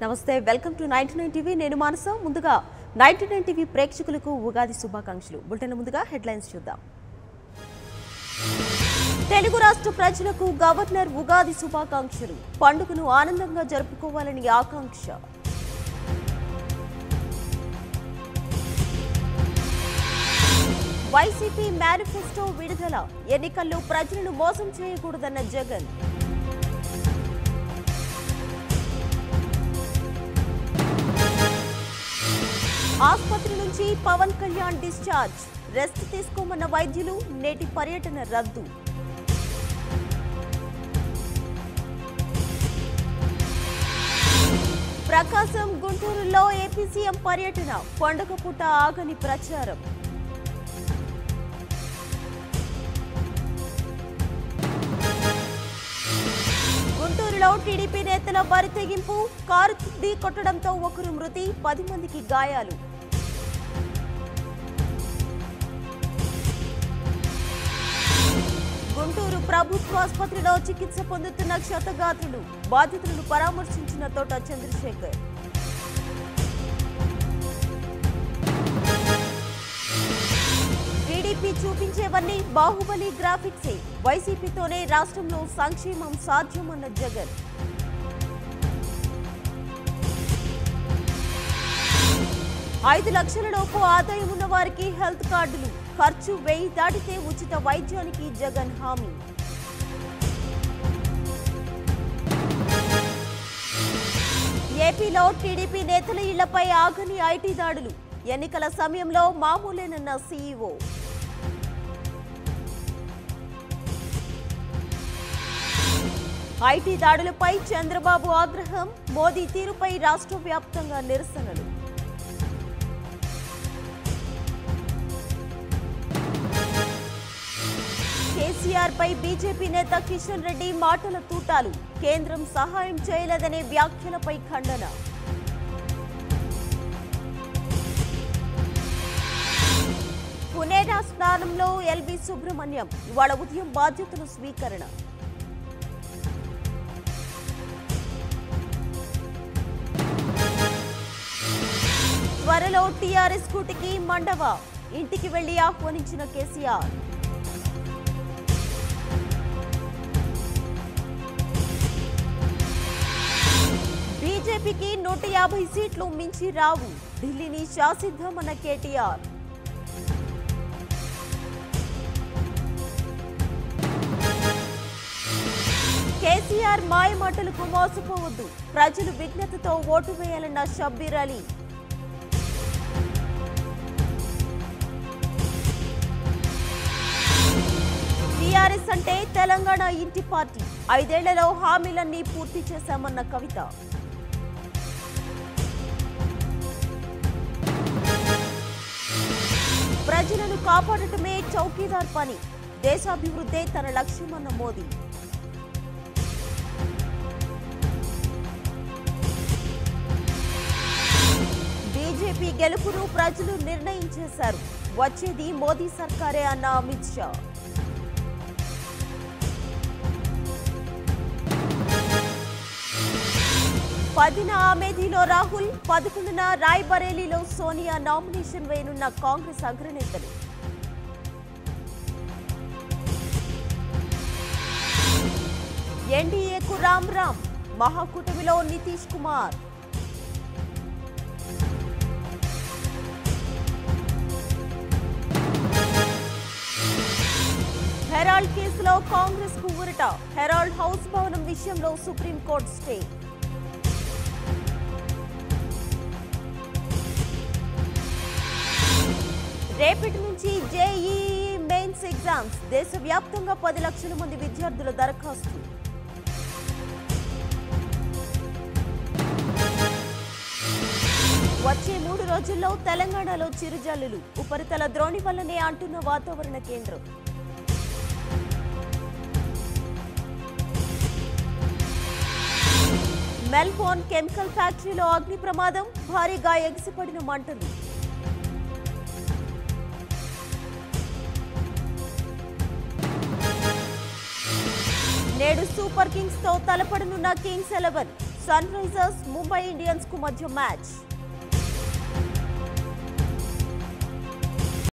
నమస్తే welcome to 99 TV నేను మానస ముందుగా 99 టీవీ ప్రేక్షకులకు ఉగాది శుభాకాంక్షలు బులెటిన్ ముందుగా హెడ్లైన్స్ చూద్దాం తెలుగు రాష్ట్ర ప్రజలకు గవర్నర్ ఉగాది శుభాకాంక్షలు పండుగను ఆనందంగా జరుపుకోవాలని ఆకాంక్ష వైసీపీ మేనిఫెస్టో విడుదల ఎన్నికల్లో ప్రజలను మోసం చేయకూడదన్న జగన్ ఆసుపత్రి నుంచి పవన్ కళ్యాణ్ డిశ్చార్జ్ రెస్ట్ తీసుకోమన్న వైద్యులు నేటి పర్యటన రద్దు ప్రకాశం గుంటూరులో ఏపీ సీఎం పర్యటన పండుగ పూట ఆగని ప్రచారం గుంటూరులో టీడీపీ నేతల బరితెగింపు కారు ఢీ కొట్టడంతో ఒకరు మృతి 10 మందికి గాయాలు గుంటూరు ప్రభుత్వ ఆసుపత్రిలో చికిత్స పొందుతున్న క్షతగాత్రులు బాధితులను పరామర్శించిన తోట చంద్రశేఖర్ టీడీపీ చూపించేవన్నీ బాహుబలి గ్రాఫిక్సే వైసీపీతోనే రాష్ట్రంలో సంక్షేమం సాధ్యమన్న జగన్ 5 లక్షలలోపు ఆదాయం ఉన్న వారికి హెల్త్ కార్డులు ఖర్చు 1000 దాటితే ఉచిత వైద్యానికి జగన్ హామీ ఏపీలో టీడీపీ నేతల ఇళ్లపై ఆగని ఐటీ దాడులు ఎన్నికల సమయంలో మామూలేనన్న సీఈఓ ఐటీ దాడులపై చంద్రబాబు ఆగ్రహం మోదీ తీరుపై రాష్ట్ర వ్యాప్తంగా నిరసనలు కేసీఆర్ పై బీజేపీ నేత కిషన్ రెడ్డి మాటల తూటాలు కేంద్రం సహాయం చేయలేదనే వ్యాఖ్యలపై ఖండన పునేరా స్నానంలో ఎల్వి సుబ్రహ్మణ్యం ఇవాళ ఉదయం బాధ్యతలు స్వీకరణ త్వరలో టీఆర్ఎస్ కూటికి మండవ ఇంటికి వెళ్లి ఆహ్వానించిన కేసీఆర్ బీజేపీకి 150 సీట్లు మించి రావు ఢిల్లీని శాసిద్దామన్న కేటీఆర్ కేసీఆర్ మాయమాటలకు మోసపోవద్దు ప్రజలు విజ్ఞతతో ఓటు వేయాలన్న షబ్బీర్ అలీ టీఆర్ఎస్ అంటే తెలంగాణ ఇంటి పార్టీ 5 ఏళ్లలో హామీలన్నీ పూర్తి చేశామన్న కవిత ప్రజలను కాపాడటమే చౌకీదార్ పని దేశాభివృద్ధే తన లక్ష్యమన్న మోదీ బీజేపీ గెలుపును ప్రజలు నిర్ణయించేశారు వచ్చేది మోదీ సర్కారే అన్న అమిత్ షా పదిన అమేథీలో రాహుల్ 11న రాయ్బరేలీలో సోనియా నామినేషన్ వేయనున్న కాంగ్రెస్ అగ్రనేతలు ఎన్డీఏకు రామ్ రామ్ మహాకూటమిలో నితీష్ కుమార్ హెరాల్డ్ కేసులో కాంగ్రెస్ కు ఊరట హెరాల్డ్ హౌస్ భవనం విషయంలో సుప్రీంకోర్టు స్టే రేపటి నుంచి జేఈఈ మెయిన్స్ ఎగ్జామ్స్ దేశవ్యాప్తంగా 10 లక్షల మంది విద్యార్థుల దరఖాస్తు వచ్చే 3 రోజుల్లో తెలంగాణలో చిరుజల్లులు ఉపరితల ద్రోణి వల్లనే అంటున్న వాతావరణ కేంద్రం మెల్బోర్న్ కెమికల్ ఫ్యాక్టరీలో అగ్ని ప్రమాదం భారీగా ఎగిసిపడిన మంటలు నేడు సూపర్ కింగ్స్ తో తలపడనున్న Kings 11 Sunrisers Mumbai Indians కు మధ్య మ్యాచ్.